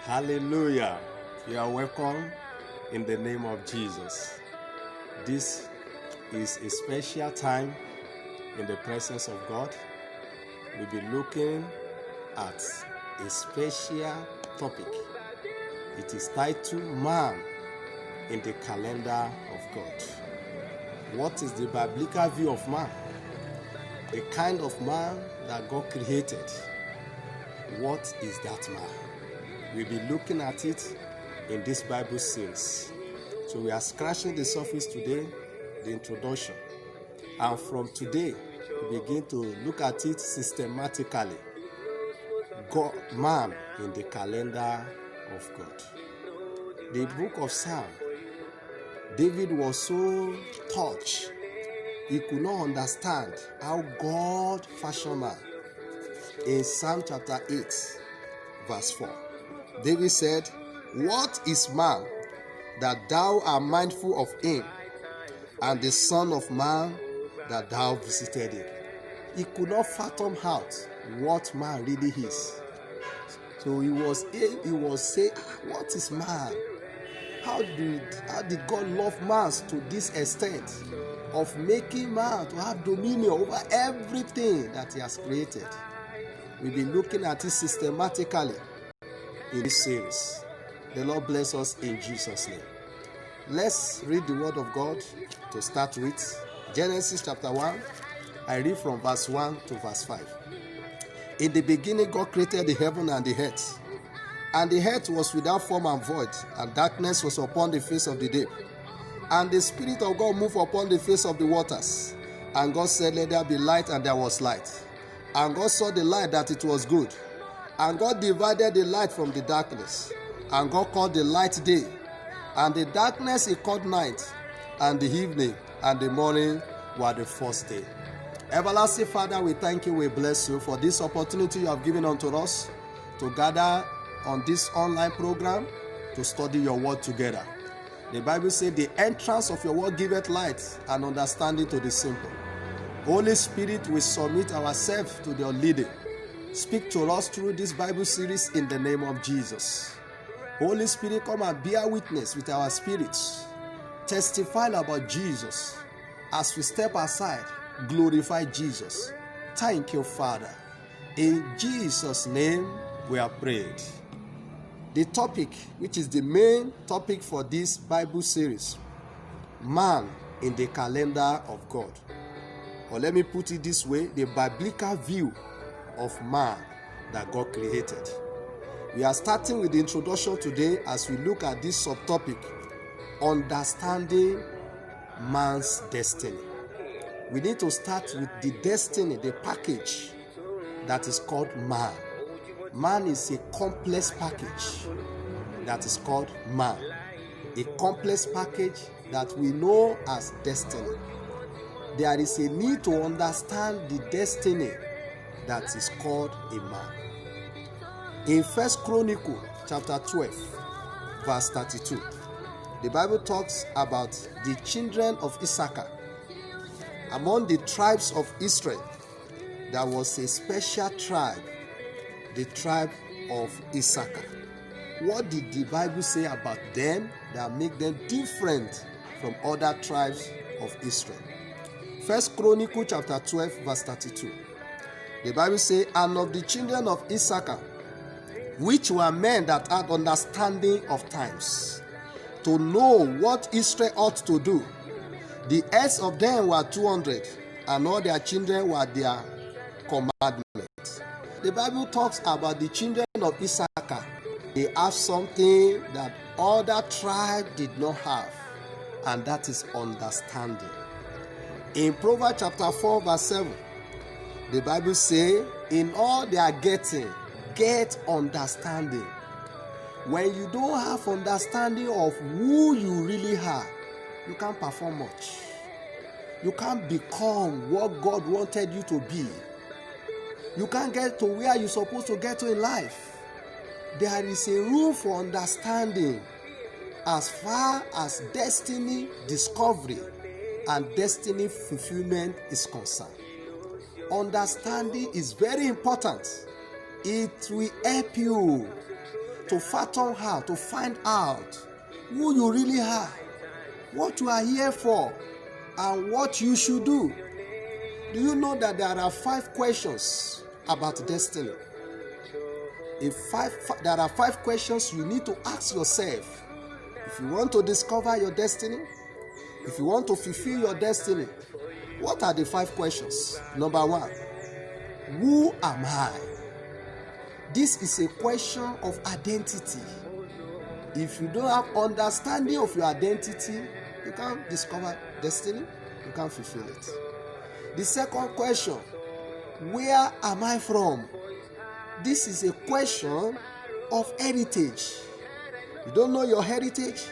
Hallelujah. You are welcome in the name of Jesus. This is a special time in the presence of God. We'll be looking at a special topic. It is titled Man in the Calendar of God. What is the biblical view of man? The kind of man that God created. What is that man? We'll be looking at it in this Bible series. So we are scratching the surface today, the introduction. And from today, we begin to look at it systematically. God, man in the calendar of God. The book of Psalm, David was so touched. He could not understand how God fashioned man. In Psalm chapter 8, verse 4, David said, "What is man that thou art mindful of him, and the son of man that thou visited him?" He could not fathom out what man really is. So he was saying, what is man? How did God love man to this extent of making man to have dominion over everything that he has created? We'll be looking at it systematically in this series. The Lord bless us in Jesus' name. Let's read the word of God to start with. Genesis chapter 1. I read from verse 1 to verse 5. In the beginning, God created the heaven and the earth. And the earth was without form and void, and darkness was upon the face of the deep. And the Spirit of God moved upon the face of the waters. And God said, "Let there be light," and there was light. And God saw the light that it was good. And God divided the light from the darkness. And God called the light day, and the darkness he called night. And the evening and the morning were the first day. Everlasting Father, we thank you, we bless you for this opportunity you have given unto us to gather on this online program to study your word together. The Bible says, "The entrance of your word giveth light and understanding to the simple." Holy Spirit, we submit ourselves to your leading. Speak to us through this Bible series in the name of Jesus. Holy Spirit, come and bear witness with our spirits. Testify about Jesus. As we step aside, glorify Jesus. Thank you, Father. In Jesus' name we are prayed. The topic, which is the main topic for this Bible series, man in the calendar of God. Or let me put it this way, the biblical view of man that God created. We are starting with the introduction today as we look at this subtopic, understanding man's destiny. We need to start with the destiny, the package that is called man. Man is a complex package that is called man. A complex package that we know as destiny. There is a need to understand the destiny that is called a man. In 1 Chronicles chapter 12, verse 32, the Bible talks about the children of Issachar. Among the tribes of Israel, there was a special tribe, the tribe of Issachar. What did the Bible say about them that make them different from other tribes of Israel? 1 Chronicles chapter 12, verse 32. The Bible says, "And of the children of Issachar, which were men that had understanding of times, to know what Israel ought to do, the heads of them were 200, and all their children were their commandments." The Bible talks about the children of Issachar. They have something that other tribes did not have, and that is understanding. In Proverbs chapter 4, verse 7, the Bible says, "In all they are getting, get understanding." When you don't have understanding of who you really are, you can't perform much. You can't become what God wanted you to be. You can't get to where you're supposed to get to in life. There is a room for understanding as far as destiny discovery and destiny fulfillment is concerned. Understanding is very important. It will help you to fathom out, to find out who you really are, what you are here for, and what you should do. Do you know that there are 5 questions about destiny? There are 5 questions you need to ask yourself if you want to discover your destiny, if you want to fulfill your destiny. What are the 5 questions? Number 1, who am I? This is a question of identity. If you don't have understanding of your identity, you can't discover destiny, you can't fulfill it. The second question, where am I from? This is a question of heritage. You don't know your heritage?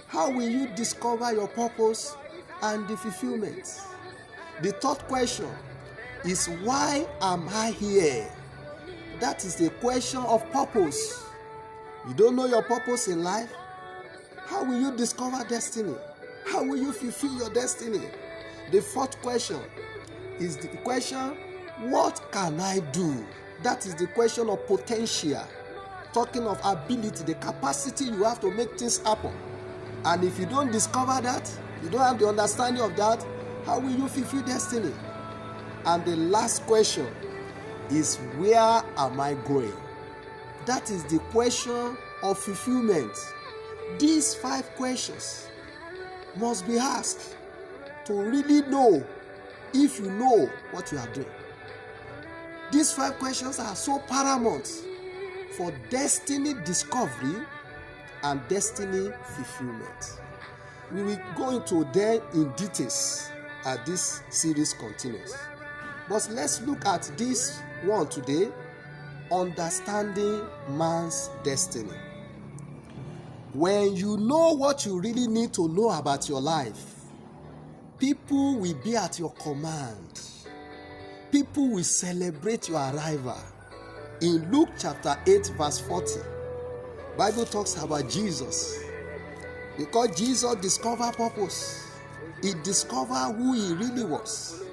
How will you discover your purpose and the fulfillment? The third question is, why am I here? That is the question of purpose. You don't know your purpose in life? How will you discover destiny? How will you fulfill your destiny? The fourth question is the question, what can I do? That is the question of potential. Talking of ability, the capacity you have to make things happen. And if you don't discover that, you don't have the understanding of that, how will you fulfill destiny? And the last question is, where am I going? That is the question of fulfillment. These 5 questions must be asked to really know if you know what you are doing. These 5 questions are so paramount for destiny discovery and destiny fulfillment. We will go into them in details as this series continues. But let's look at this one today, understanding man's destiny. When you know what you really need to know about your life, people will be at your command. People will celebrate your arrival. In Luke chapter 8 verse 40, Bible talks about Jesus. Because Jesus discovered purpose. He discovered who he really was.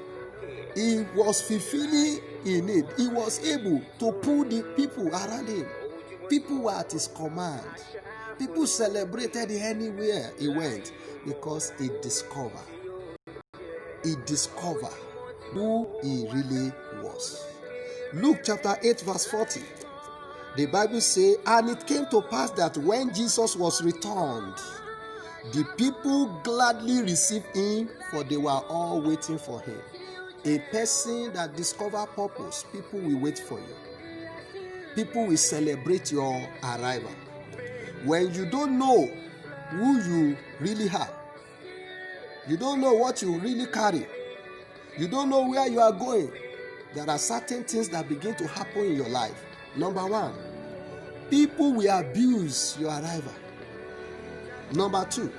He was fulfilling in it. He was able to pull the people around him. People were at his command. People celebrated anywhere he went because he discovered. He discovered who he really was. Luke chapter 8 verse 40. The Bible says, and it came to pass that when Jesus was returned, the people gladly received him, for they were all waiting for him. A person that discovers purpose, people will wait for you. People will celebrate your arrival. When you don't know who you really are, you don't know what you really carry, you don't know where you are going, there are certain things that begin to happen in your life. Number 1, people will abuse your arrival. Number 2,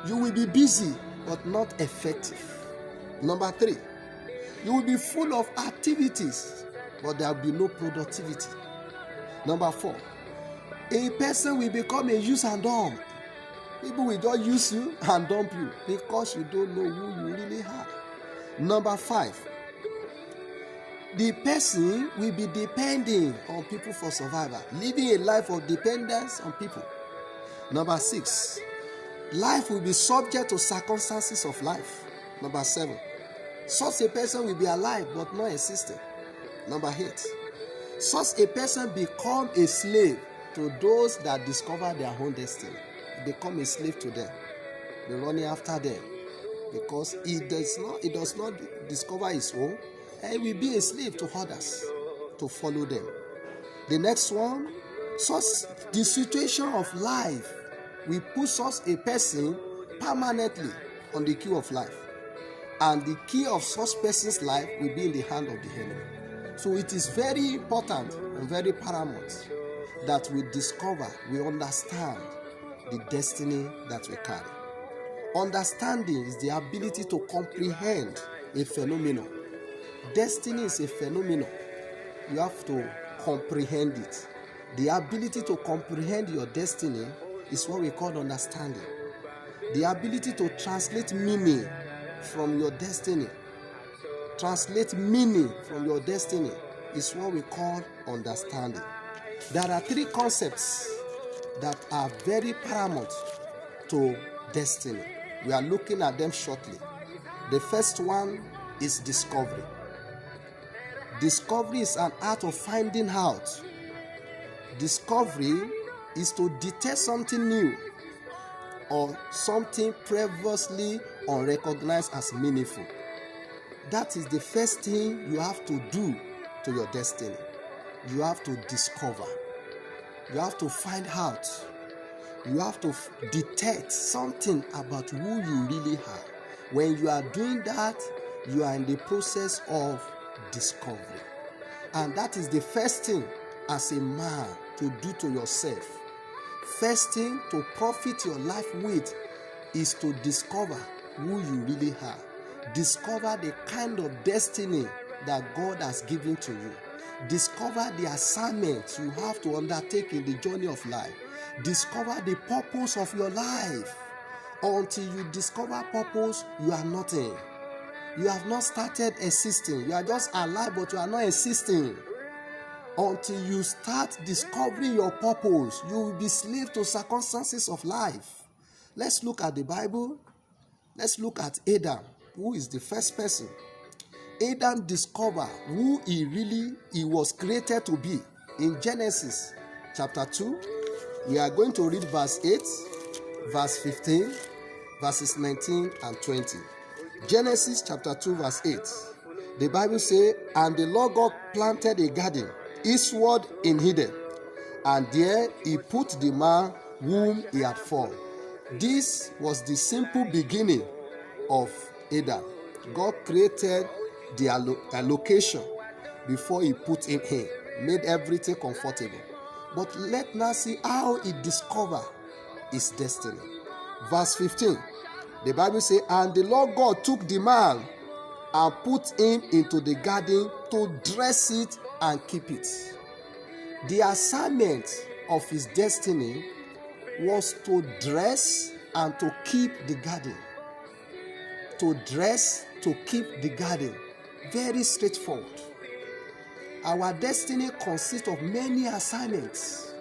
you will be busy but not effective. Number 3, you will be full of activities but there will be no productivity. Number 4, a person will become a use and dump. People will just use you and dump you because you don't know who you really are. Number 5, the person will be depending on people for survival, living a life of dependence on people. Number 6, life will be subject to circumstances of life. Number 7, such a person will be alive but not existing. Number 8, such a person become a slave to those that discover their own destiny. Become a slave to them. Be running after them because he does not discover his own, and he will be a slave to others to follow them. The next one, the situation of life will put such a person permanently on the key of life, and the key of such person's life will be in the hand of the enemy. So it is very important and very paramount that we discover, we understand the destiny that we carry. Understanding is the ability to comprehend a phenomenon. Destiny is a phenomenon. You have to comprehend it. The ability to comprehend your destiny is what we call understanding. The ability to translate meaning from your destiny. Translate meaning from your destiny is what we call understanding. There are three concepts that are very paramount to destiny. We are looking at them shortly. The first one is discovery. Discovery is an art of finding out. Discovery is to detect something new or something previously unrecognized as meaningful. That is the first thing you have to do to your destiny. You have to discover. You have to find out. You have to detect something about who you really are. When you are doing that, you are in the process of discovery. And that is the first thing as a man to do to yourself. First thing to profit your life with is to discover who you really are. Discover the kind of destiny that God has given to you. Discover the assignment you have to undertake in the journey of life. Discover the purpose of your life. Until you discover purpose, you are nothing. You have not started existing. You are just alive, but you are not existing. Until you start discovering your purpose, you will be slave to circumstances of life. Let's look at the Bible. Let's look at Adam, who is the first person. Adam discovered who he was created to be. In Genesis chapter 2, we are going to read verse 8, verse 15, verses 19 and 20. Genesis chapter 2, verse 8. The Bible says, "And the Lord God planted a garden eastward in Eden, and there he put the man whom he had formed." This was the simple beginning of Adam. God created the location before he put him in, made everything comfortable. But let's now see how he discovered his destiny. Verse 15, the Bible says, "And the Lord God took the man and put him into the garden to dress it and keep it." The assignment of his destiny was to dress and to keep the garden. To dress, to keep the garden. Very straightforward. Our destiny consists of many assignments.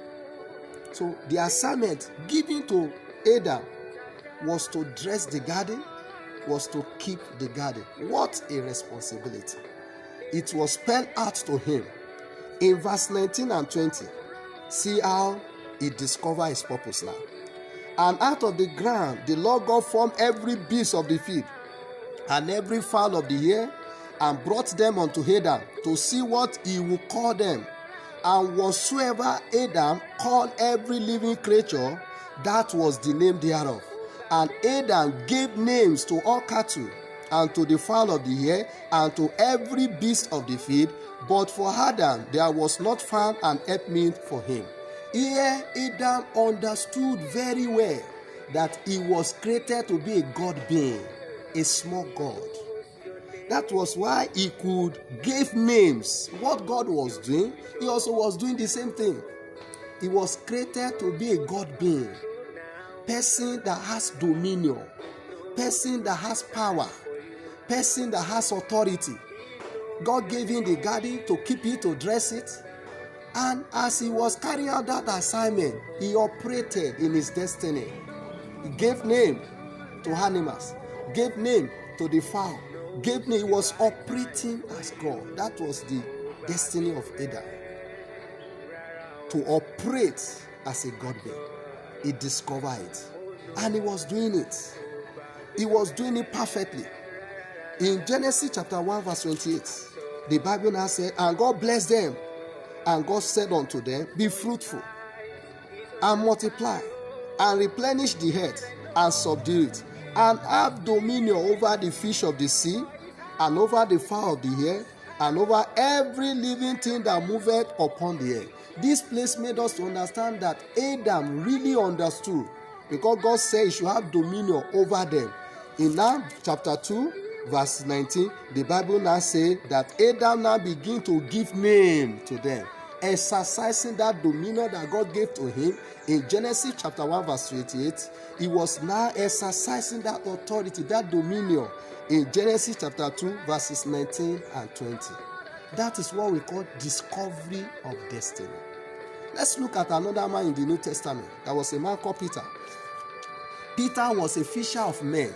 So the assignment given to Adam was to dress the garden, was to keep the garden. What a responsibility. It was spelled out to him. In verse 19 and 20, see how he discovered his purpose now. "And out of the ground the Lord God formed every beast of the field and every fowl of the air, and brought them unto Adam to see what he would call them. And whatsoever Adam called every living creature, that was the name thereof. And Adam gave names to all cattle, and to the fowl of the air, and to every beast of the field. But for Adam there was not found an helpmeet for him." Here Adam understood very well that he was created to be a God being, a small God. That was why he could give names. What God was doing, he also was doing the same thing. He was created to be a God being, person that has dominion, person that has power, person that has authority. God gave him the garden to keep it, to dress it. And as he was carrying out that assignment, he operated in his destiny. He gave name to animals, gave name to the fowl, gave name. He was operating as God. That was the destiny of Adam. To operate as a God being. He discovered it. And he was doing it. He was doing it perfectly. In Genesis chapter 1 verse 28, the Bible now said, "And God blessed them. And God said unto them, Be fruitful, and multiply, and replenish the earth, and subdue it, and have dominion over the fish of the sea, and over the fowl of the air, and over every living thing that moveth upon the earth." This place made us to understand that Adam really understood, because God said he should have dominion over them. In now chapter 2, verse 19, the Bible now says that Adam now begin to give name to them, exercising that dominion that God gave to him. In Genesis chapter 1 verse 28, he was now exercising that authority, that dominion, in Genesis chapter 2 verses 19 and 20. That is what we call discovery of destiny. Let's look at another man in the New Testament. There was a man called Peter. Peter was a fisher of men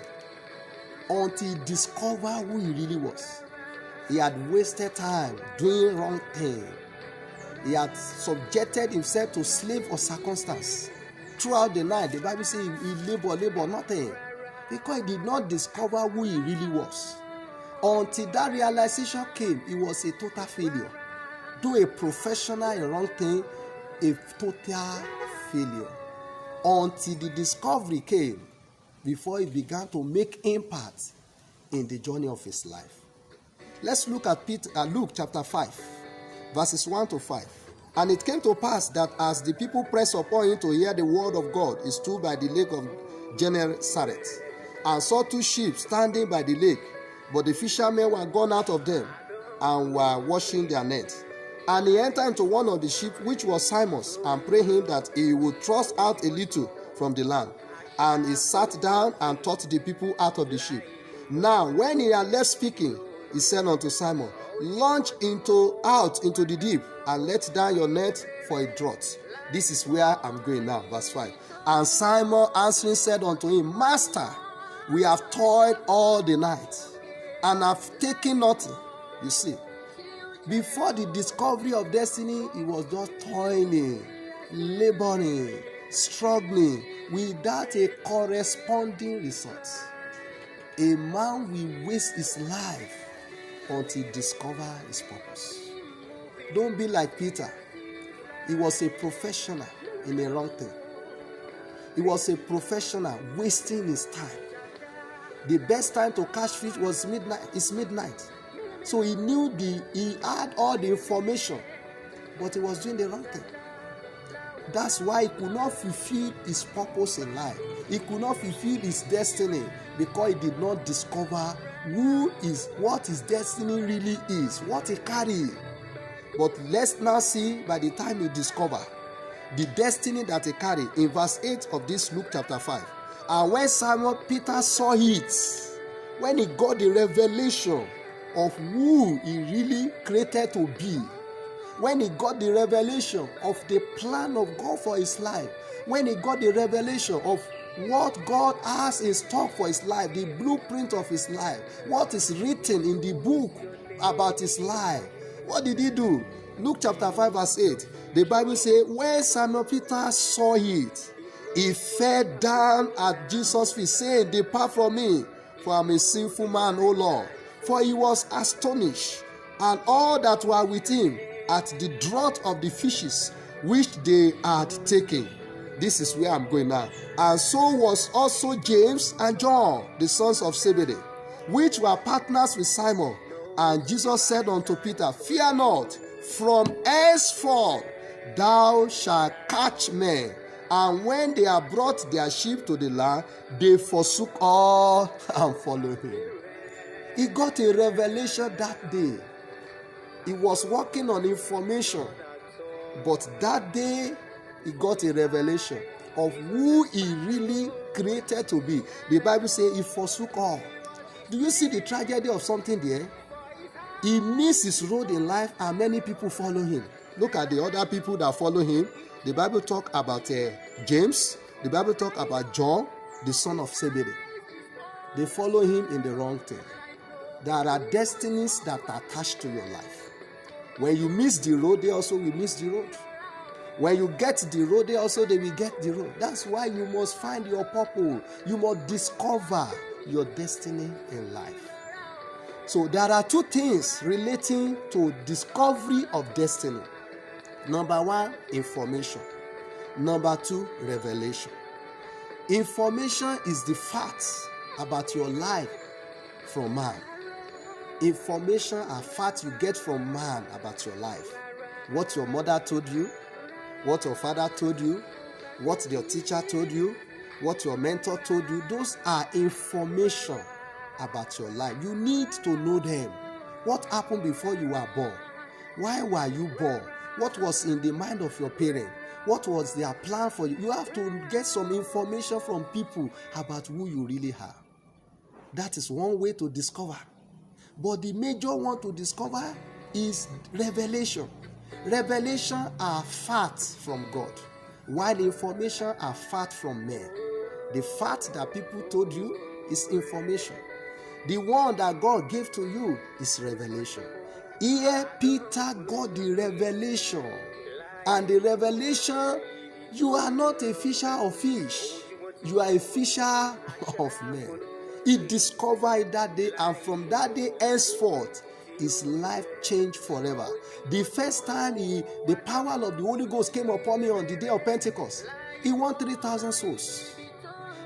until he discovered who he really was. He had wasted time doing wrong things. He had subjected himself to slave or circumstance. Throughout the night, the Bible says he labored nothing, because he did not discover who he really was. Until that realization came, he was a total failure. Though a professional in wrong thing, a total failure. Until the discovery came, before he began to make impact in the journey of his life. Let's look at Luke chapter 5, verses 1 to 5. And it came to pass that as the people pressed upon him to hear the word of God, he stood by the lake of Gennesaret, and saw two ships standing by the lake, but the fishermen were gone out of them, and were washing their nets. And he entered into one of the ships, which was Simon's, and prayed him that he would thrust out a little from the land. And he sat down and taught the people out of the ship. Now, when he had left speaking, he said unto Simon, launch out into the deep, and let down your net for a draught. This is where I'm going now, verse 5. And Simon answering said unto him, Master, we have toiled all the night, and have taken nothing. You see, before the discovery of destiny, he was just toiling, laboring, struggling, without a corresponding result. A man will waste his life until he discovers his purpose. Don't be like Peter. He was a professional in a wrong thing. He was a professional wasting his time. The best time to catch fish was midnight. It's midnight. So he had all the information, but he was doing the wrong thing. That's why he could not fulfill his purpose in life. He could not fulfill his destiny, because he did not discover what his destiny really is, what he carried. But let's now see, by the time he discovered the destiny that he carried, in verse 8 of this Luke chapter 5. And when Simon Peter saw it, when he got the revelation of who he really created to be, when he got the revelation of the plan of God for his life, when he got the revelation of what God has in stock for his life, the blueprint of his life, what is written in the book about his life, what did he do? Luke chapter 5 verse 8, the Bible says, when Simon Peter saw it, he fell down at Jesus' feet, saying, Depart from me, for I am a sinful man, O Lord. For he was astonished, and all that were with him, at the draught of the fishes which they had taken. This is where I'm going now. And so was also James and John, the sons of Zebedee, which were partners with Simon. And Jesus said unto Peter, Fear not, from henceforth thou shalt catch men. And when they had brought their ship to the land, they forsook all and followed him. He got a revelation that day. He was working on information, but that day he got a revelation of who he really created to be. The Bible says he forsook all. Do you see the tragedy of something there? He missed his road in life, and many people follow him. Look at the other people that follow him. The Bible talk about James. The Bible talk about John, the son of Zebedee. They follow him in the wrong thing. There are destinies that are attached to your life. When you miss the road, they also will miss the road. When you get the road, they will get the road. That's why you must find your purpose. You must discover your destiny in life. So there are two things relating to discovery of destiny. Number one, information. Number two, revelation. Information is the facts about your life from man. Information are facts you get from man about your life. What your mother told you, what your father told you, what your teacher told you, what your mentor told you, those are information about your life. You need to know them. What happened before you were born? Why were you born? What was in the mind of your parents? What was their plan for you? You have to get some information from people about who you really are. That is one way to discover. But the major one to discover is revelation. Revelation are facts from God, while information are facts from men. The fact that people told you is information. The one that God gave to you is revelation. Here, Peter got the revelation. And the revelation, you are not a fisher of fish. You are a fisher of men. He discovered that day, and from that day henceforth, his life changed forever. The first time the power of the Holy Ghost came upon me on the day of Pentecost, he won 3,000 souls.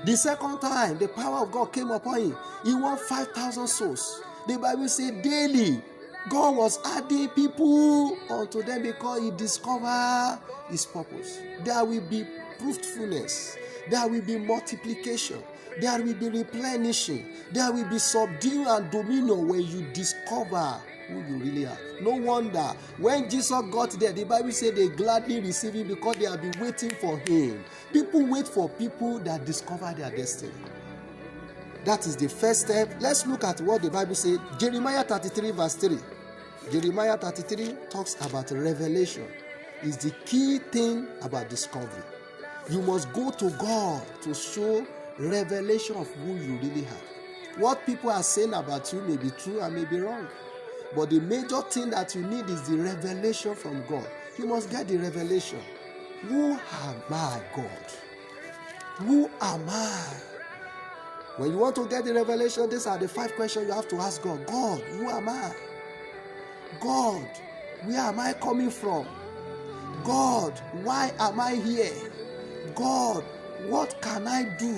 The second time the power of God came upon him, he won 5,000 souls. The Bible says daily, God was adding people unto them because he discovered his purpose. There will be fruitfulness. There will be multiplication. There will be replenishing. There will be subdue and dominion when you discover who you really are. No wonder when Jesus got there, the Bible said they gladly received him because they have been waiting for him. People wait for people that discover their destiny. That is the first step. Let's look at what the Bible said. Jeremiah 33 verse 3. Jeremiah 33 talks about revelation. It's the key thing about discovery. You must go to God to show revelation of who you really are. What people are saying about you may be true and may be wrong. But the major thing that you need is the revelation from God. You must get the revelation. Who am I, God? Who am I? When you want to get the revelation, these are the 5 questions you have to ask God. God, who am I? God, where am I coming from? God, why am I here? God, what can I do?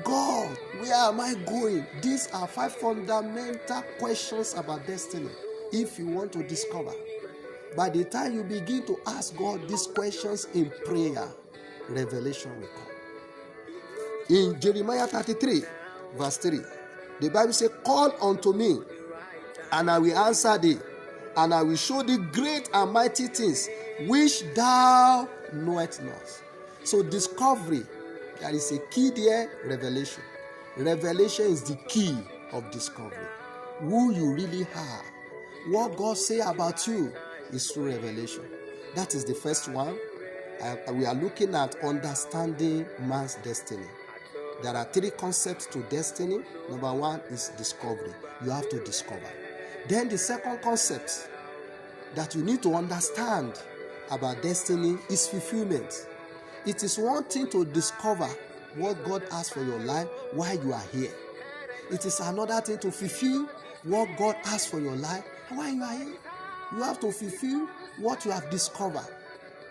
God, where am I going? These are 5 fundamental questions about destiny. If you want to discover, by the time you begin to ask God these questions in prayer, revelation will come. In Jeremiah 33, verse 3, the Bible says, call unto me, and I will answer thee, and I will show thee great and mighty things which thou knowest not. So discovery, there is a key there, revelation. Revelation is the key of discovery. Who you really are. What God say about you is through revelation. That is the first one. We are looking at understanding man's destiny. There are 3 concepts to destiny. Number 1 is discovery. You have to discover. Then the second concept that you need to understand about destiny is fulfillment. It is one thing to discover what God has for your life while you are here. It is another thing to fulfill what God has for your life while you are here. You have to fulfill what you have discovered.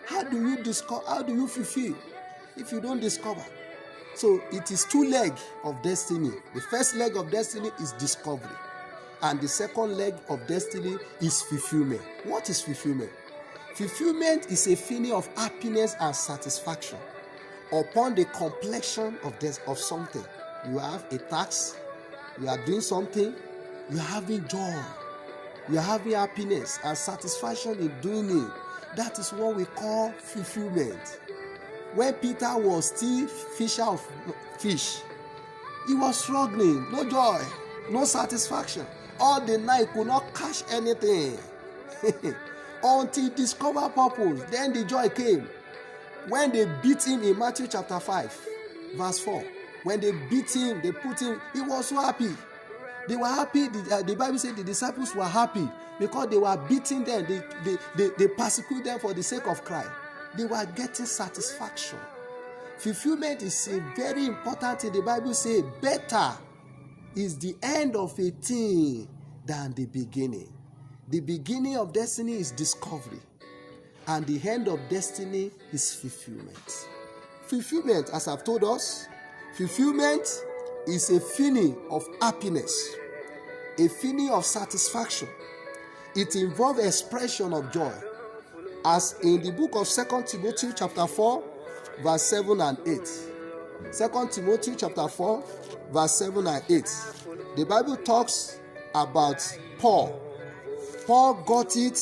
How do you discover? How do you fulfill if you don't discover? So it is 2 legs of destiny. The first leg of destiny is discovery. And the second leg of destiny is fulfillment. What is fulfillment? Fulfillment is a feeling of happiness and satisfaction upon the completion of something. You have a task, you are doing something, you are having joy, you are having happiness and satisfaction in doing it. That is what we call fulfillment. When Peter was still fisher of fish, he was struggling, no joy, no satisfaction. All the night could not catch anything. Until he discovered purpose, then the joy came. When they beat him in Matthew chapter 5, verse 4, when they beat him, they put him, he was so happy. They were happy. The Bible said the disciples were happy because they were beating them. They persecuted them for the sake of Christ. They were getting satisfaction. Fulfillment is a very important thing. The Bible says better is the end of a thing than the beginning. The beginning of destiny is discovery, and the end of destiny is fulfillment. Fulfillment, as I've told us, fulfillment is a feeling of happiness, a feeling of satisfaction. It involves expression of joy, as in the book of 2 Timothy chapter 4, verse 7 and 8. 2 Timothy chapter 4, verse 7 and 8. The Bible talks about Paul. Paul got it.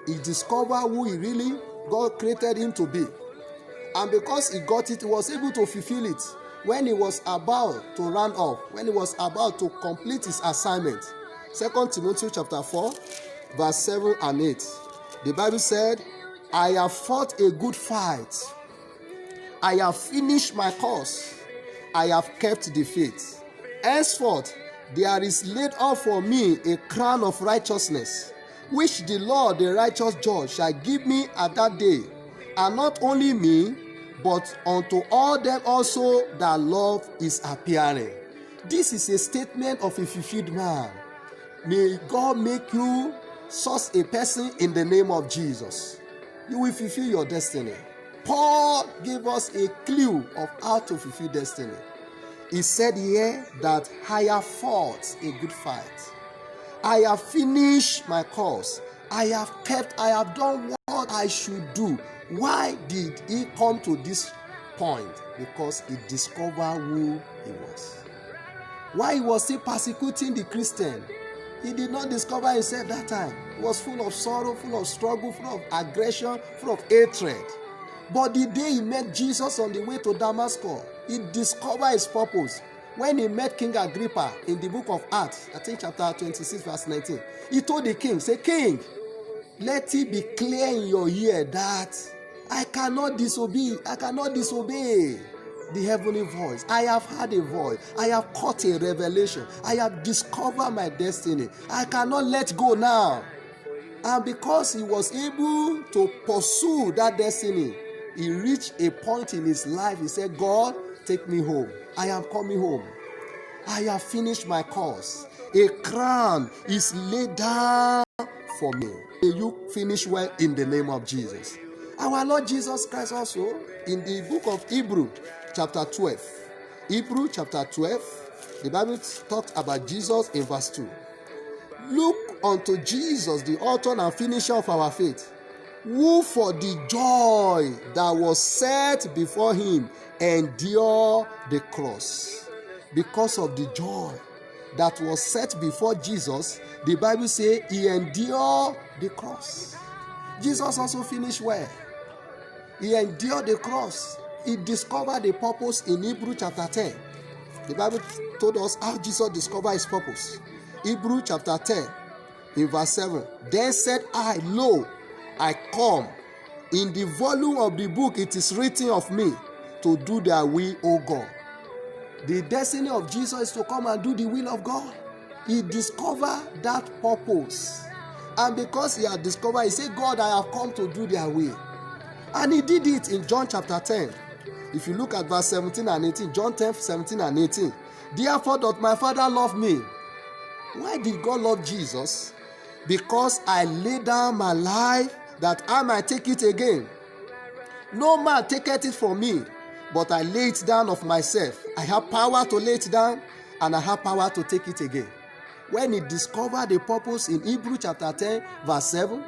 He discovered who he really, God created him to be. And because he got it, he was able to fulfill it. When he was about to run off, when he was about to complete his assignment. 2 Timothy chapter 4, verse 7 and 8. The Bible said, I have fought a good fight. I have finished my course. I have kept the faith. Henceforth, there is laid up for me a crown of righteousness, which the Lord, the righteous judge, shall give me at that day, and not only me, but unto all them also that love is appearing. This is a statement of a fulfilled man. May God make you such a person in the name of Jesus. You will fulfill your destiny. Paul gave us a clue of how to fulfill destiny. He said here that I have fought a good fight. I have finished my course. I have done what I should do. Why did he come to this point? Because he discovered who he was. Why he was still persecuting the Christian? He did not discover himself that time. He was full of sorrow, full of struggle, full of aggression, full of hatred. But the day he met Jesus on the way to Damascus, he discovered his purpose. When he met King Agrippa in the book of Acts, I think chapter 26, verse 19, he told the king, say, King, let it be clear in your ear that I cannot disobey the heavenly voice. I have had a voice. I have caught a revelation. I have discovered my destiny. I cannot let go now. And because he was able to pursue that destiny, he reached a point in his life. He said, God, take me home. I am coming home. I have finished my course. A crown is laid down for me. May you finish well in the name of Jesus. Our Lord Jesus Christ also, in the book of Hebrews, chapter 12. Hebrews chapter 12, the Bible talks about Jesus in verse 2. Look unto Jesus, the author and finisher of our faith, who for the joy that was set before him endured the cross. Because of the joy that was set before Jesus, the Bible says he endured the cross. Jesus also finished well. He endured the cross. He discovered the purpose in Hebrews chapter 10. The Bible told us how Jesus discovered his purpose. Hebrews chapter 10, in verse 7. Then said I, lo, I come. In the volume of the book it is written of me, to do thy will, O God. The destiny of Jesus is to come and do the will of God. He discovered that purpose. And because he had discovered, he said, God, I have come to do their will. And he did it in John chapter 10. If you look at verse 17 and 18, John 10, 17 and 18. Therefore doth my Father love me. Why did God love Jesus? Because I lay down my life that I might take it again. No man taketh it from me, but I lay it down of myself. I have power to lay it down, and I have power to take it again. When he discovered the purpose in Hebrews chapter 10, verse 7,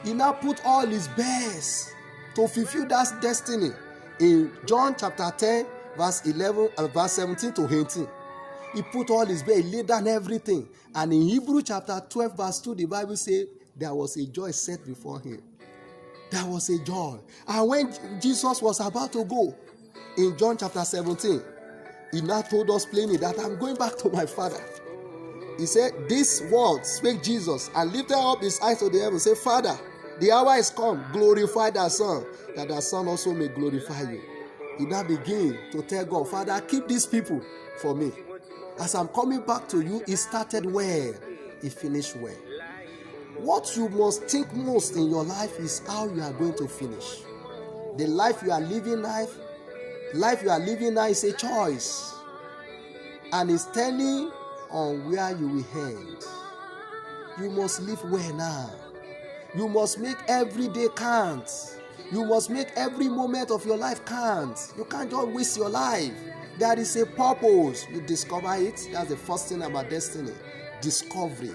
he now put all his best to fulfill that destiny. In John chapter 10, verse 11 and verse 17 to 18, he put all his best, he laid down everything. And in Hebrews chapter 12, verse 2, the Bible says there was a joy set before him. There was a joy. And when Jesus was about to go, in John chapter 17, he now told us plainly that I'm going back to my Father. He said, this word spake Jesus, and lifted up his eyes to the heaven, say, Father, the hour is come, glorify thy Son, that thy Son also may glorify you. He now began to tell God, Father, keep these people for me. As I'm coming back to you, it started well, it finished well. What you must think most in your life is how you are going to finish. The life you are living life you are living now is a choice. And it's telling on where you will end. You must live well now. You must make every day count. You must make every moment of your life count. You can't just waste your life. There is a purpose. You discover it. That's the first thing about destiny. Discovery.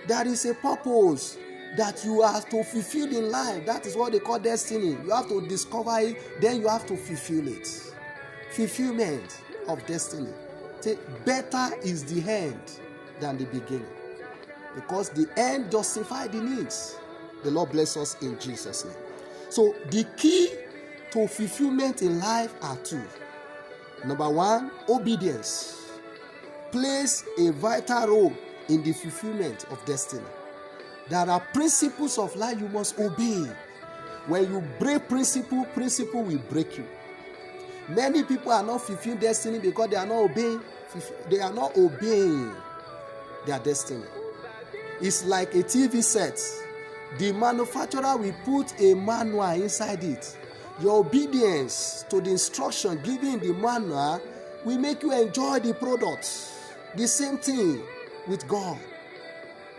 There is a purpose that you have to fulfill in life. That is what they call destiny. You have to discover it, then you have to fulfill it. Fulfillment of destiny. Say, better is the end than the beginning. Because the end justifies the means. The Lord bless us in Jesus' name. So the key to fulfillment in life are two. Number one, obedience plays a vital role in the fulfillment of destiny. There are principles of life you must obey. When you break principle will break you. Many people are not fulfilling destiny because they are not obeying. They are not obeying their destiny. It's like a TV set. The manufacturer will put a manual inside it. Your obedience to the instruction given in the manual will make you enjoy the product. The same thing with God.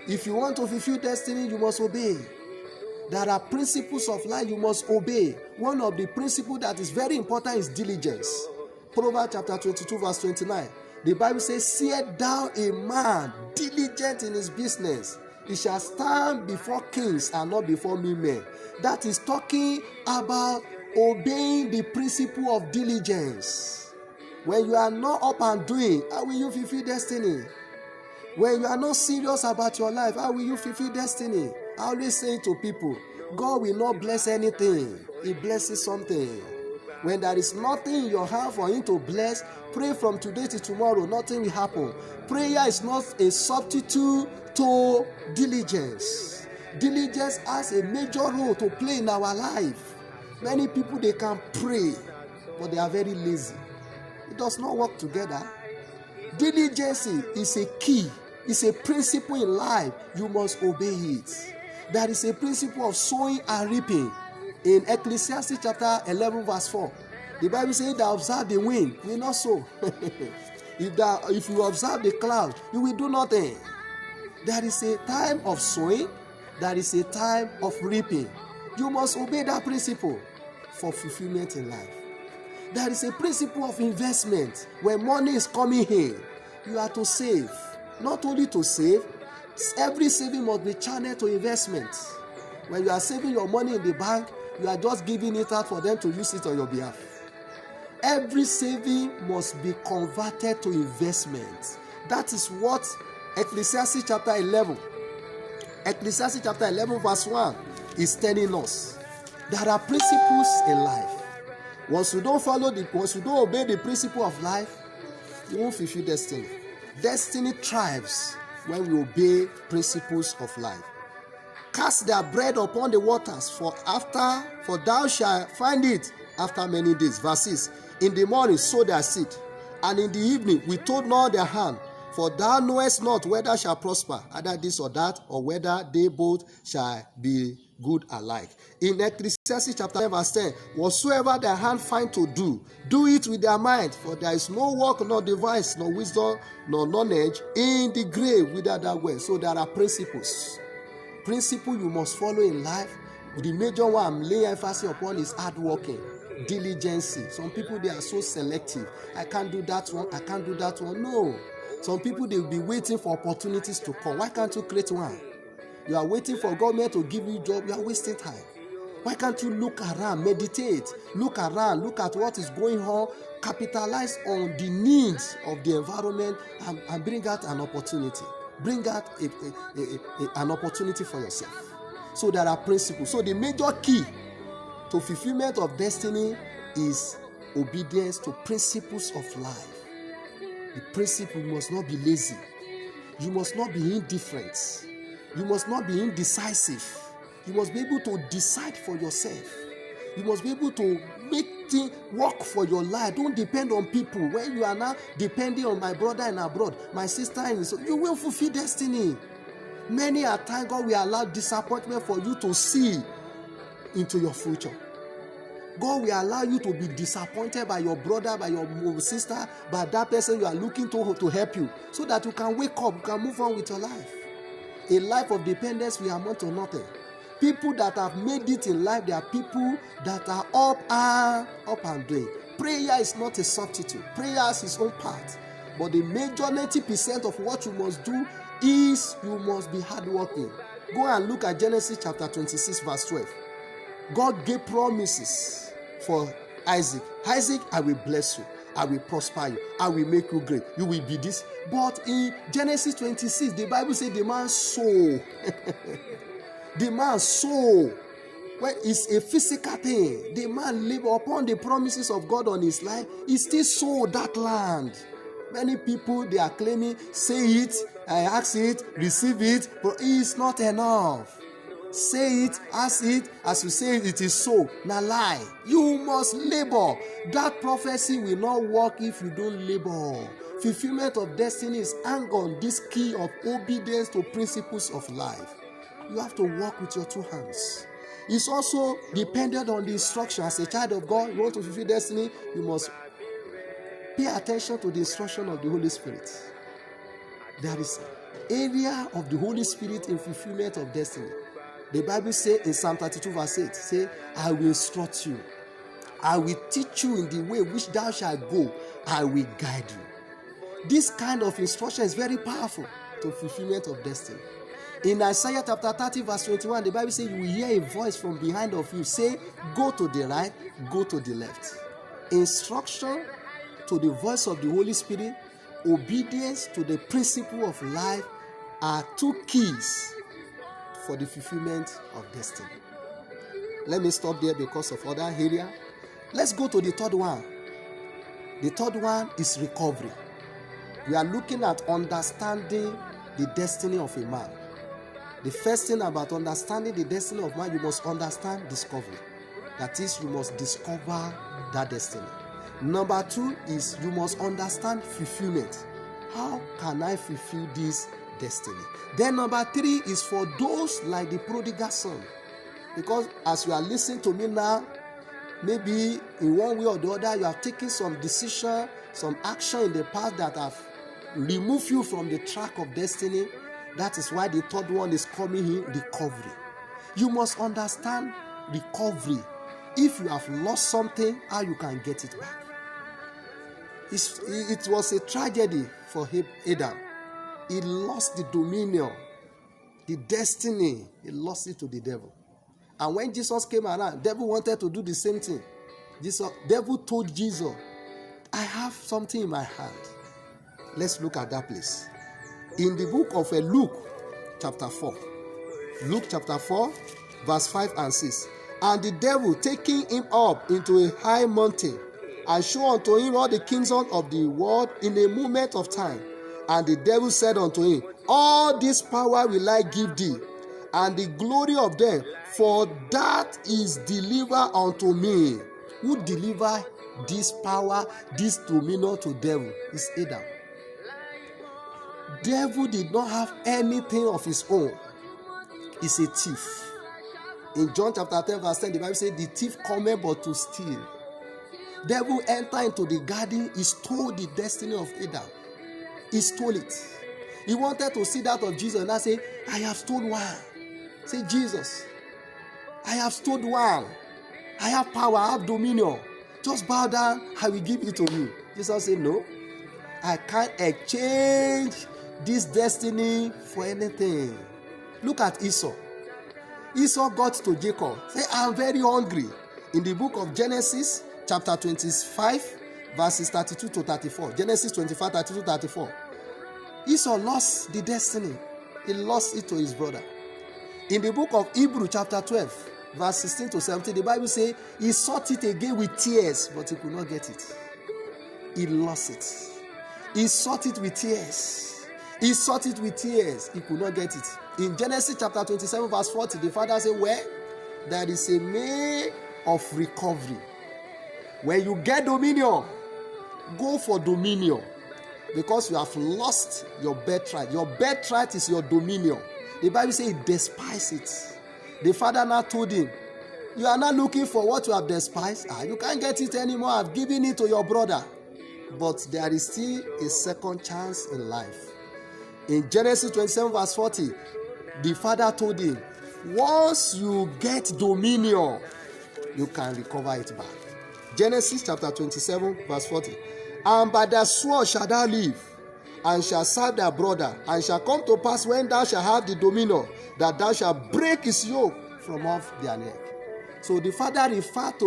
If you want to fulfill destiny, you must obey. There are principles of life you must obey. One of the principles that is very important is diligence. Proverbs chapter 22 verse 29. The Bible says, "Seest thou a man diligent in his business, he shall stand before kings and not before mean men." That is talking about obeying the principle of diligence. When you are not up and doing, how will you fulfill destiny? When you are not serious about your life, how will you fulfill destiny? I always say to people, God will not bless anything. He blesses something. When there is nothing in your hand for him to bless, pray from today to tomorrow, nothing will happen. Prayer is not a substitute to diligence. Diligence has a major role to play in our life. Many people, they can pray, but they are very lazy. It does not work together. Diligence is a key. It's a principle in life. You must obey it. There is a principle of sowing and reaping. In Ecclesiastes chapter 11 verse 4, the Bible says that observe the wind, will not sow. If you observe the cloud, you will do nothing. There is a time of sowing. There is a time of reaping. You must obey that principle for fulfillment in life. There is a principle of investment. When money is coming in, you are to save. Not only to save, every saving must be channeled to investment. When you are saving your money in the bank, you are just giving it out for them to use it on your behalf. Every saving must be converted to investment. That is what Ecclesiastes chapter 11 verse 1 is telling us. There are principles in life. Once you don't obey the principle of life, you won't fulfill destiny. Destiny thrives when we obey principles of life. Cast their bread upon the waters, for thou shalt find it after many days. Verse 6. In the morning sow their seed, and in the evening withhold not their hand, for thou knowest not whether shall prosper, either this or that, or whether they both shall be good alike. In Ecclesiastes chapter 10 verse 10, whatsoever their hand find to do, do it with their mind, for there is no work, nor device, nor wisdom, nor knowledge in the grave without that way. So there are principles. Principle you must follow in life. The major one I'm laying emphasis upon is hard working, diligence. Some people, they are so selective. I can't do that one, I can't do that one. No. Some people, they will be waiting for opportunities to come. Why can't you create one? You are waiting for government to give you a job. You are wasting time. Why can't you look around, meditate, look around, look at what is going on, capitalize on the needs of the environment, and bring out an opportunity. Bring out an opportunity for yourself. So there are principles. So the major key to fulfillment of destiny is obedience to principles of life. The principle, you must not be lazy. You must not be indifferent. You must not be indecisive. You must be able to decide for yourself. You must be able to make things work for your life. Don't depend on people. When you are now depending on my brother in abroad, my sister in so you will fulfill destiny. Many a time God will allow disappointment for you to see into your future. God will allow you to be disappointed by your brother, by your sister, by that person you are looking to help you, so that you can wake up, you can move on with your life. A life of dependence will amount to nothing. People that have made it in life, they are people that are up and doing. Prayer is not a substitute. Prayer has its own part. But the major 90% of what you must do is you must be hardworking. Go and look at Genesis chapter 26 verse 12. God gave promises for Isaac. Isaac, I will bless you. I will prosper you. I will make you great. You will be this. But in Genesis 26, the Bible says the man sowed. The man sowed. Well, it's a physical thing. The man lived upon the promises of God on his life. He still sowed that land. Many people, they are claiming, say it, I ask it, receive it, but it is not enough. Say it, ask it, as you say it is so. Now lie. You must labor. That prophecy will not work if you don't labor. Fulfillment of destiny is hang on this key of obedience to principles of life. You have to work with your two hands. It's also dependent on the instruction. As a child of God, you want to fulfill destiny, you must pay attention to the instruction of the Holy Spirit. There is area of the Holy Spirit in fulfillment of destiny. The Bible says in Psalm 32 verse 8, say, I will instruct you. I will teach you in the way which thou shalt go. I will guide you. This kind of instruction is very powerful to fulfillment of destiny. In Isaiah chapter 30 verse 21, the Bible says you will hear a voice from behind of you say, go to the right, go to the left. Instruction to the voice of the Holy Spirit, obedience to the principle of life are two keys for the fulfillment of destiny. Let me stop there because of other area. Let's go to the third one. The third one is recovery. We are looking at understanding the destiny of a man. The first thing about understanding the destiny of man, you must understand discovery. That is, you must discover that destiny. Number two is you must understand fulfillment. How can I fulfill this destiny? Then number three is for those like the prodigal son. Because as you are listening to me now, maybe in one way or the other, you have taken some decision, some action in the past that have removed you from the track of destiny. That is why the third one is coming in, recovery. You must understand recovery. If you have lost something, how you can get it back. It was a tragedy for Adam. He lost the dominion, the destiny. He lost it to the devil. And when Jesus came around, the devil wanted to do the same thing. Devil told Jesus, I have something in my hand. Let's look at that place. In the book of Luke chapter 4. Luke chapter 4 verse 5 and 6. And the devil taking him up into a high mountain and show unto him all the kingdoms of the world in a moment of time. And the devil said unto him, all this power will I give thee, and the glory of them, for that is delivered unto me. Who delivered this power, this dominion to devil? Is Adam. Devil did not have anything of his own. He's a thief. In John chapter 10 verse 10, the Bible says, the thief cometh but to steal. Devil entered into the garden, he stole the destiny of Adam. He stole it. He wanted to see that of Jesus and I say, I have stolen one. Say, Jesus, I have stolen one. I have power, I have dominion. Just bow down, I will give it to you. Jesus said, no, I can't exchange this destiny for anything. Look at Esau. Esau got to Jacob. Say, I am very hungry. In the book of Genesis, chapter 25, verses 32 to 34. Genesis 25, 32 to 34. Esau lost the destiny. He lost it to his brother. In the book of Hebrews, chapter 12, verse 16 to 17, the Bible says he sought it again with tears, but he could not get it. He lost it. He sought it with tears. He sought it with tears. He could not get it. In Genesis chapter 27, verse 40, the father said, well, there is a way of recovery. When you get dominion, go for dominion. Because you have lost your birthright. Your birthright is your dominion. The Bible says he despised it. The father now told him, you are not looking for what you have despised. You can't get it anymore. I've given it to your brother. But there is still a second chance in life. In Genesis 27 verse 40, the father told him, once you get dominion, you can recover it back. Genesis chapter 27 verse 40. And by the sword shalt thou live, and shall serve thy brother, and shall come to pass when thou shalt have the dominion, that thou shalt break his yoke from off their neck. So the father referred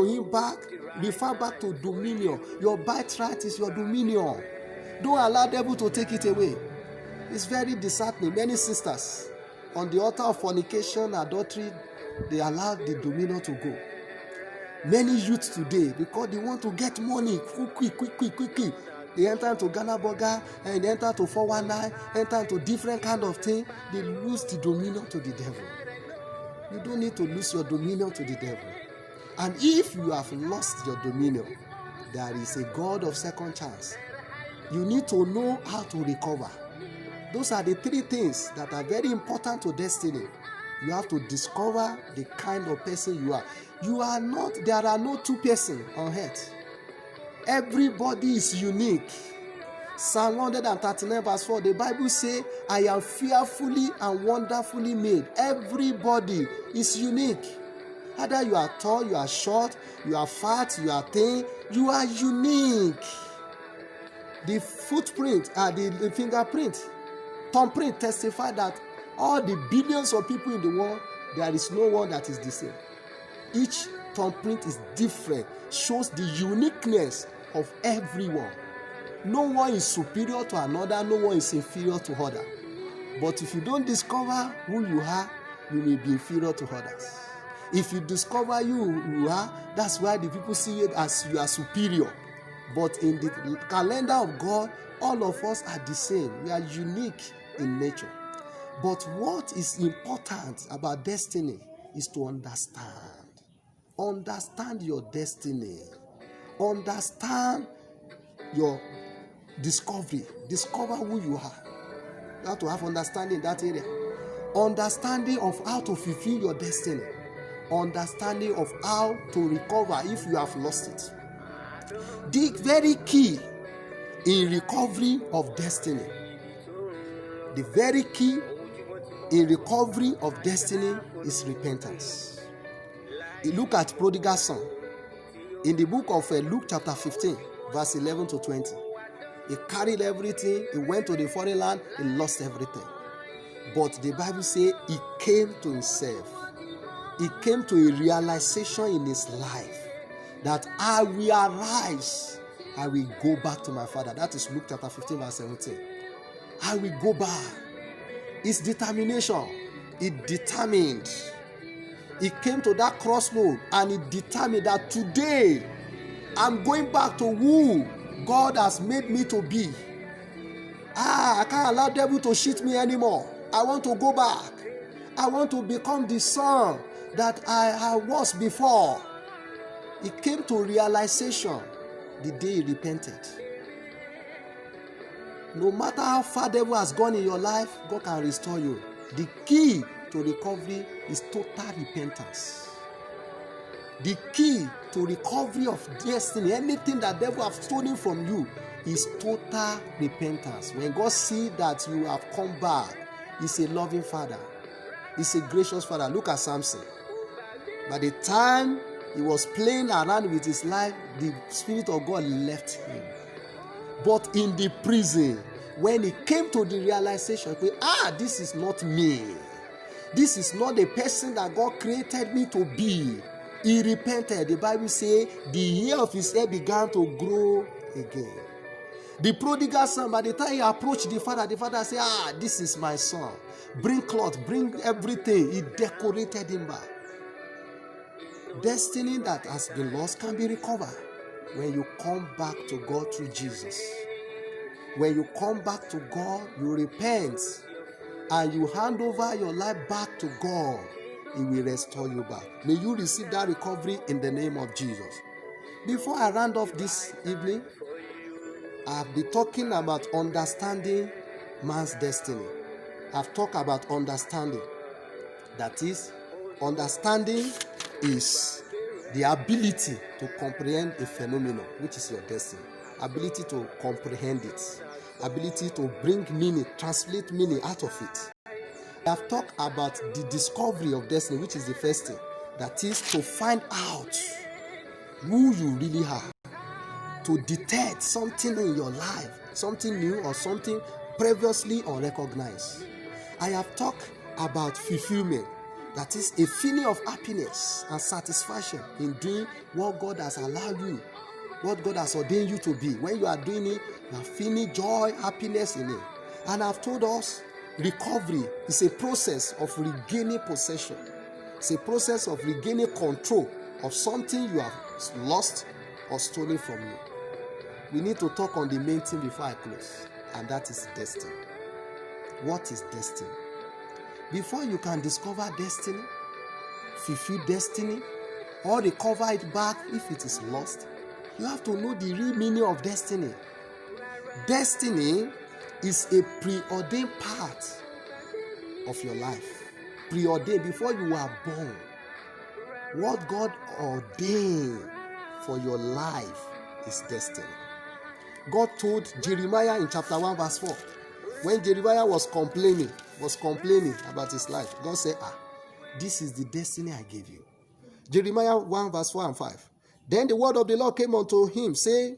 back to dominion. Your birthright is your dominion. Don't allow the devil to take it away. It's very disheartening. Many sisters on the altar of fornication, adultery, they allow the dominion to go. Many youths today, because they want to get money quickly, They enter into Ghana Burger and they enter to 419, enter into different kind of thing. They lose the dominion to the devil. You don't need to lose your dominion to the devil. And if you have lost your dominion, there is a God of second chance. You need to know how to recover. Those are the three things that are very important to destiny. You have to discover the kind of person you are. There are no two persons on earth. Everybody is unique. Psalm 139 verse 4, the Bible says, I am fearfully and wonderfully made. Everybody is unique. Either you are tall, you are short, you are fat, you are thin, you are unique. The footprint, the fingerprint, thumbprint testify that all the billions of people in the world, there is no one that is the same. Each thumbprint is different, shows the uniqueness of everyone. No one is superior to another, no one is inferior to other. But if you don't discover who you are, you may be inferior to others. If you discover who you are, that's why the people see it as you are superior. But in the calendar of God, all of us are the same. We are unique in nature. But what is important about destiny is to understand. Understand your destiny. Understand your discovery. Discover who you are. You have to have understanding in that area. Understanding of how to fulfill your destiny. Understanding of how to recover if you have lost it. The very key in recovery of destiny. The very key in recovery of destiny is repentance. You look at prodigal son. In the book of Luke chapter 15, verse 11 to 20. He carried everything. He went to the foreign land. He lost everything. But the Bible says he came to himself. He came to a realization in his life that I will arise. I will go back to my father. That is Luke chapter 15, verse 17. I will go back. It's determination. He determined. He came to that crossroad and he determined that today I'm going back to who God has made me to be. I can't allow the devil to cheat me anymore. I want to go back. I want to become the son that I was before. He came to realization the day he repented. No matter how far the devil has gone in your life, God can restore you. The key to recovery is total repentance. The key to recovery of destiny, anything that the devil has stolen from you, is total repentance. When God sees that you have come back, He's a loving Father. He's a gracious Father. Look at Samson. By the time he was playing around with his life, the Spirit of God left him. But in the prison, when he came to the realization, this is not me. This is not the person that God created me to be. He repented. The Bible says the hair of his head began to grow again. The prodigal son, by the time he approached the father said, this is my son. Bring cloth, bring everything. He decorated him back. Destiny that has been lost can be recovered when you come back to God through Jesus. When you come back to God, you repent and you hand over your life back to God. He will restore you back. May you receive that recovery in the name of Jesus. Before I round off this evening, I've been talking about understanding man's destiny. I've talked about understanding. That is, understanding is the ability to comprehend a phenomenon, which is your destiny. Ability to comprehend it. Ability to bring meaning, translate meaning out of it. I have talked about the discovery of destiny, which is the first thing. That is to find out who you really are. To detect something in your life, something new or something previously unrecognized. I have talked about fulfillment. That is a feeling of happiness and satisfaction in doing what God has allowed you, what God has ordained you to be. When you are doing it, you are feeling joy, happiness in it. And I've told us recovery is a process of regaining possession. It's a process of regaining control of something you have lost or stolen from you. we need to talk on the main thing before I close, and that is destiny. What is destiny? Before you can discover destiny, fulfill destiny, or recover it back if it is lost, you have to know the real meaning of destiny. Destiny is a preordained part of your life. Preordained before you are born. What God ordained for your life is destiny. God told Jeremiah in chapter 1 verse 4, when Jeremiah was complaining about his life, God said, this is the destiny I gave you. Jeremiah 1 verse 4 and 5. Then the word of the Lord came unto him, saying,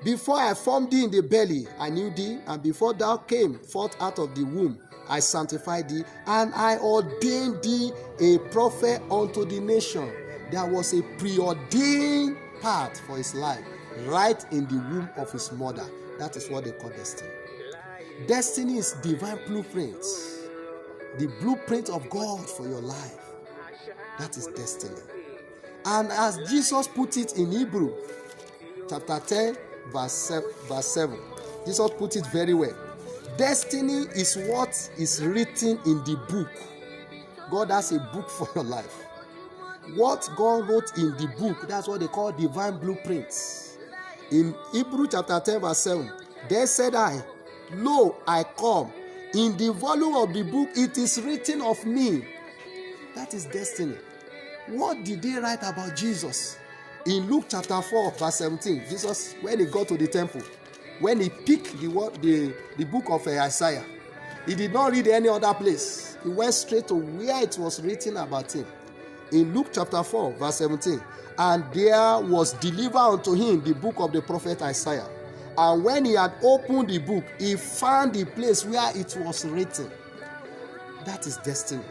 before I formed thee in the belly, I knew thee, and before thou came forth out of the womb, I sanctified thee, and I ordained thee a prophet unto the nation. There was a preordained part for his life, right in the womb of his mother. That is what they call destiny. Destiny is divine blueprints. The blueprint of God for your life. That is destiny. And as Jesus put it in Hebrew, chapter 10, verse 7, Jesus put it very well. Destiny is what is written in the book. God has a book for your life. What God wrote in the book, that's what they call divine blueprints. In Hebrew chapter 10, verse 7, then said I, lo, I come. In the volume of the book, it is written of me. That is destiny. What did they write about Jesus? In Luke chapter 4, verse 17, Jesus, when he got to the temple, when he picked the book of Isaiah, he did not read any other place. He went straight to where it was written about him. In Luke chapter 4, verse 17, and there was delivered unto him the book of the prophet Isaiah. And when he had opened the book, he found the place where it was written. That is destiny.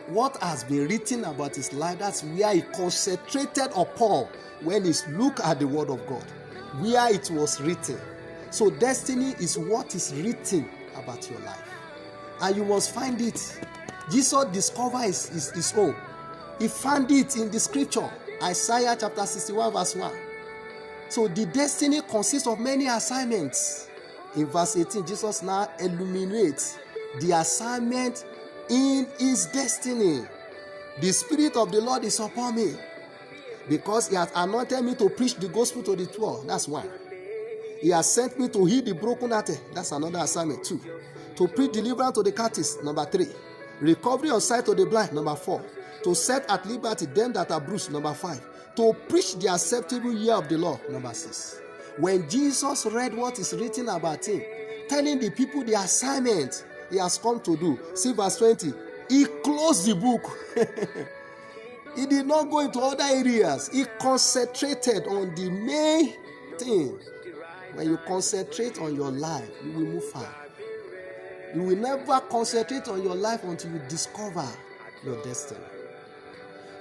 What has been written about his life, that's where he concentrated upon when he looked at the word of God, where it was written. So destiny is what is written about your life. And you must find it. Jesus discovered his own. He found it in the scripture, Isaiah chapter 61 verse 1. So the destiny consists of many assignments. In verse 18, Jesus now illuminates the assignment in his destiny. The Spirit of the Lord is upon me, because he has anointed me to preach the gospel to the poor. That's one. He has sent me to heal the brokenhearted. That's another assignment. 2. To preach deliverance to the captives. Number 3. Recovery of sight to the blind. Number 4. To set at liberty them that are bruised. Number 5. To preach the acceptable year of the Lord. Number 6. When Jesus read what is written about him, telling the people the assignment he has come to do. See verse 20. He closed the book. He did not go into other areas. He concentrated on the main thing. When you concentrate on your life, you will move far. You will never concentrate on your life until you discover your destiny.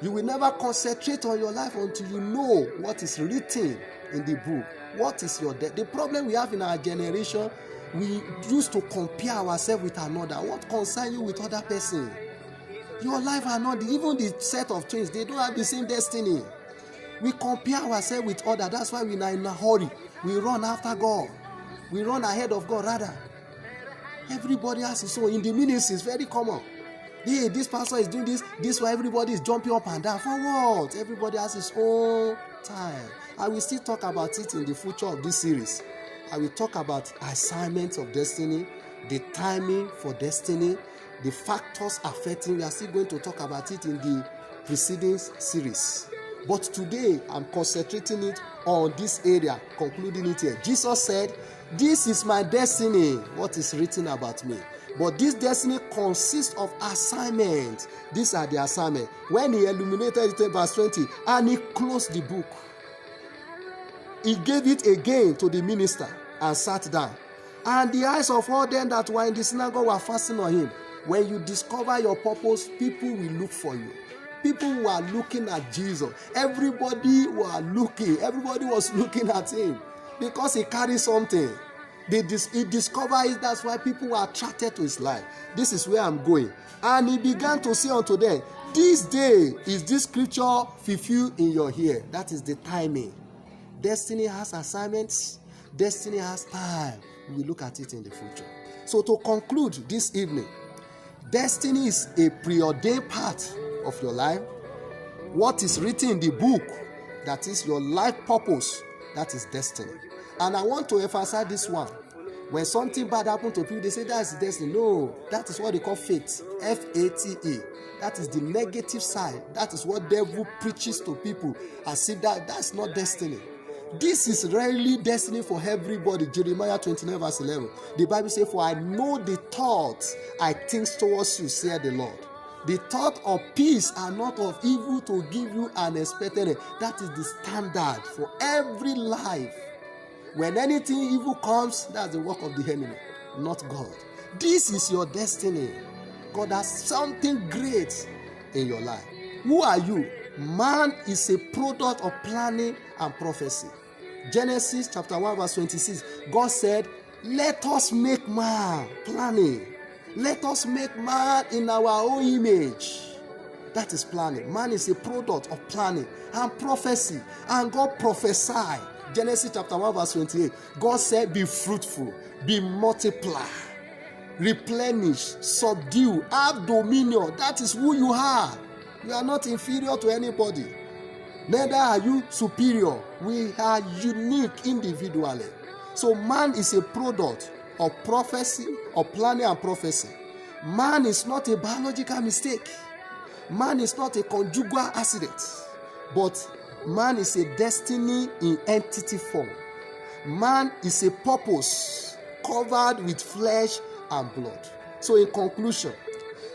You will never concentrate on your life until you know what is written in the book. What is your destiny? The problem we have in our generation, we used to compare ourselves with another. What concerns you with other person? Your life are not, even the set of twins, they don't have the same destiny. We compare ourselves with others. That's why we are in a hurry. We run after God. We run ahead of God rather. Everybody has his own. In the ministry, it's very common. Hey, this pastor is doing this. This way, everybody is jumping up and down. For what? Everybody has his own time. I will still talk about it in the future of this series. I will talk about assignments of destiny, the timing for destiny, the factors affecting. We are still going to talk about it in the preceding series. But today, I'm concentrating it on this area, concluding it here. Jesus said, this is my destiny, what is written about me. But this destiny consists of assignments. These are the assignments. When he illuminated it in verse 20, and he closed the book, he gave it again to the minister and sat down. And the eyes of all them that were in the synagogue were fastened on him. When you discover your purpose, people will look for you. People who are looking at Jesus. Everybody was looking at him because he carried something. He discovered it. That's why people were attracted to his life. This is where I'm going. And he began to say unto them, this day is this scripture fulfilled in your ear. That is the timing. Destiny has assignments. Destiny has time. We will look at it in the future. So to conclude this evening, destiny is a preordained part of your life. What is written in the book, that is your life purpose, that is destiny. And I want to emphasize this one. When something bad happens to people, they say that's destiny. No, that is what they call fate. F-A-T-E. That is the negative side. That is what devil preaches to people as if that's not destiny. This is really destiny for everybody. Jeremiah 29 verse 11. The Bible says, for I know the thoughts I think towards you, saith the Lord. The thought of peace are not of evil, to give you an expected end. That is the standard for every life. When anything evil comes, that's the work of the enemy, not God. This is your destiny. God has something great in your life. Who are you? Man is a product of planning and prophecy. Genesis chapter 1 verse 26. God said, let us make man. Planning. Let us make man in our own image. That is planning. Man is a product of planning and prophecy. And God prophesied. Genesis chapter 1 verse 28. God said, be fruitful, be multiply, replenish, subdue, have dominion. That is who you are. You are not inferior to anybody. Neither are you superior. We are unique individually. So man is a product of prophecy, of planning and prophecy. Man is not a biological mistake. Man is not a conjugal accident. But man is a destiny in entity form. Man is a purpose covered with flesh and blood. So in conclusion,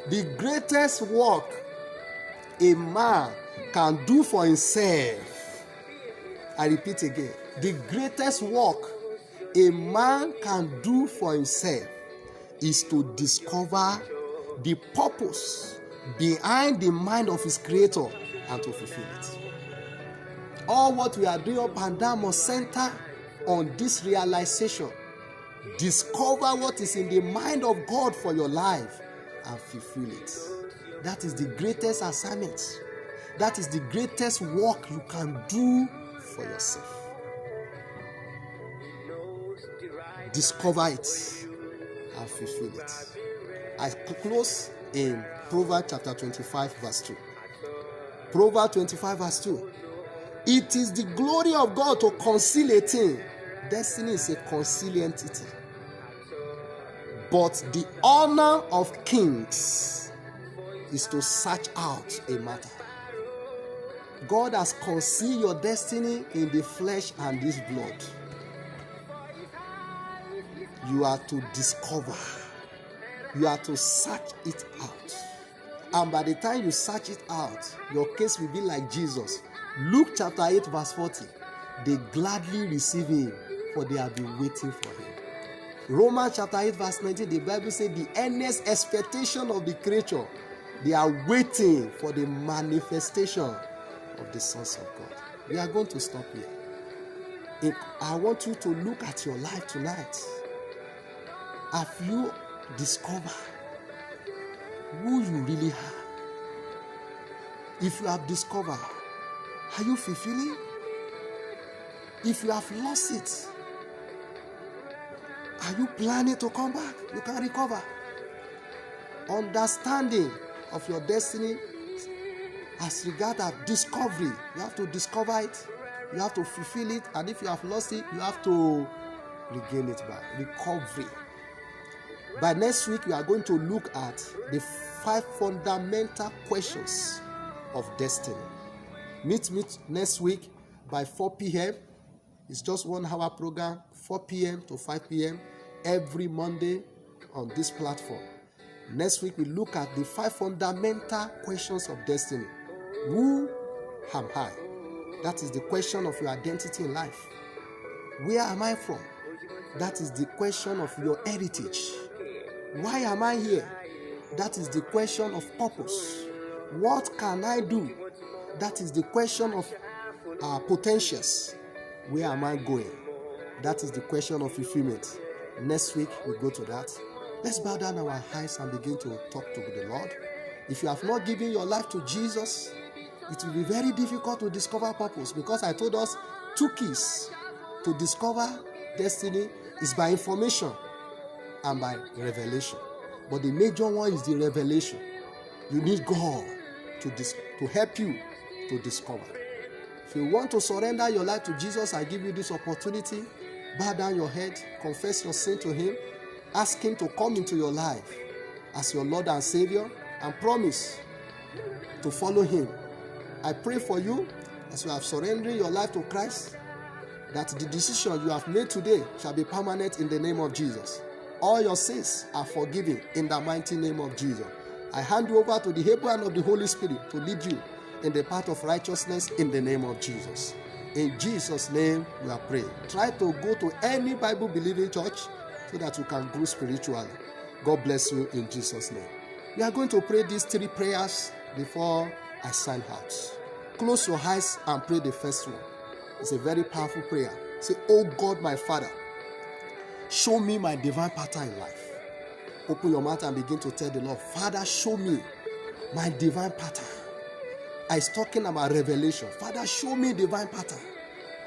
the greatest work a man can do for himself, I repeat again, the greatest work a man can do for himself is to discover the purpose behind the mind of his creator and to fulfill it. All what we are doing up and down must center on this realization. Discover what is in the mind of God for your life and fulfill it. That is the greatest assignment. That is the greatest work you can do for yourself. Discover it and fulfill it. I close in Proverbs chapter 25 verse 2. Proverbs 25 verse 2. It is the glory of God to conceal a thing. Destiny is a concealed entity. But the honor of kings is to search out a matter. God has concealed your destiny in the flesh and this blood. You are to discover. You are to search it out. And by the time you search it out, your case will be like Jesus. Luke chapter 8 verse 40. They gladly receive him, for they have been waiting for him. Romans chapter 8 verse 19, the Bible says the earnest expectation of the creature, they are waiting for the manifestation of the sons of God. We are going to stop here. I want you to look at your life tonight. Have you discovered who you really are? If you have discovered, are you fulfilling? If you have lost it, are you planning to come back? You can recover. Understanding of your destiny as regard to discovery. You have to discover it. You have to fulfill it. And if you have lost it, you have to regain it back. Recovery. By next week, we are going to look at the 5 fundamental questions of destiny. Meet me next week by 4 p.m. It's just 1 hour program, 4 p.m. to 5 p.m. every Monday on this platform. Next week, we look at the 5 fundamental questions of destiny. Who am I? That is the question of your identity in life. Where am I from? That is the question of your heritage. Why am I here? That is the question of purpose. What can I do? That is the question of potentials. Where am I going? That is the question of fulfillment. Next week, we'll go to that. Let's bow down our eyes and begin to talk to the Lord. If you have not given your life to Jesus, it will be very difficult to discover purpose, because I told us 2 keys to discover destiny is by information and by revelation. But the major one is the revelation. You need God to help you to discover. If you want to surrender your life to Jesus, I give you this opportunity. Bow down your head, confess your sin to Him, ask Him to come into your life as your Lord and Savior, and promise to follow Him. I pray for you as you have surrendered your life to Christ, that the decision you have made today shall be permanent in the name of Jesus. All your sins are forgiven in the mighty name of Jesus. I hand you over to the able hand of the Holy Spirit to lead you in the path of righteousness in the name of Jesus. In Jesus' name we are praying. Try to go to any Bible-believing church so that you can grow spiritually. God bless you in Jesus' name. We are going to pray these 3 prayers before I sign out. Close your eyes and pray the first one. It's a very powerful prayer. Say, oh God, my Father, show me my divine pattern in life. Open your mouth and begin to tell the Lord, Father, show me my divine pattern. I was talking about revelation. Father, show me divine pattern.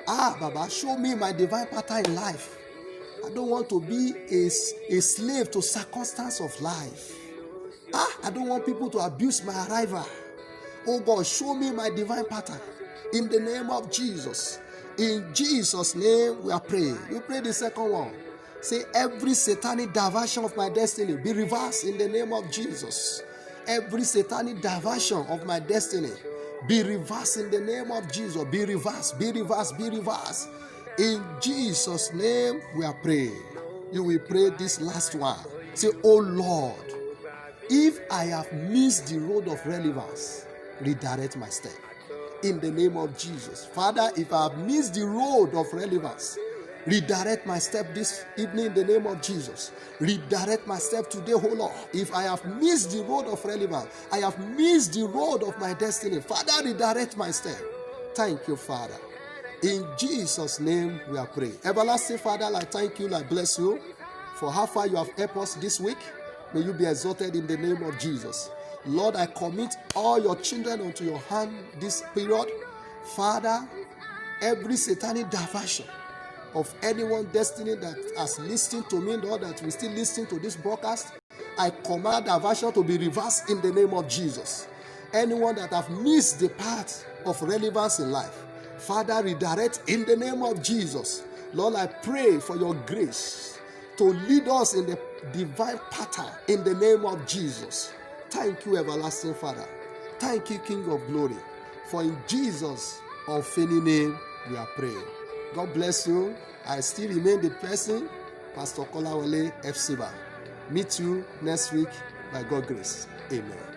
Baba, show me my divine pattern in life. I don't want to be a slave to circumstance of life. I don't want people to abuse my arrival. Oh God, show me my divine pattern in the name of Jesus. In Jesus' name we are praying. You pray the second one. Say, every satanic diversion of my destiny be reversed in the name of Jesus. Every satanic diversion of my destiny be reversed in the name of Jesus. Be reversed, be reversed, be reversed. In Jesus' name we are praying. You will pray this last one. Say, oh Lord, if I have missed the road of relevance, redirect my step. In the name of Jesus. Father, if I have missed the road of relevance, redirect my step this evening in the name of Jesus. Redirect my step today, oh Lord. If I have missed the road of relevance, I have missed the road of my destiny, Father, redirect my step. Thank you, Father. In Jesus' name we are praying. Everlasting Father, I thank you, I bless you for how far you have helped us this week. May you be exalted in the name of Jesus. Lord, I commit all your children unto your hand this period. Father, every satanic diversion of anyone's destiny that has listened to me, Lord, that will still listen to this broadcast, I command diversion to be reversed in the name of Jesus. Anyone that have missed the path of relevance in life, Father, redirect in the name of Jesus. Lord, I pray for your grace to lead us in the divine pattern in the name of Jesus. Thank you, everlasting Father. Thank you, King of glory. For in Jesus' unfailing name we are praying. God bless you. I still remain the person, Pastor Kolawole F. Siba. Meet you next week by God's grace. Amen.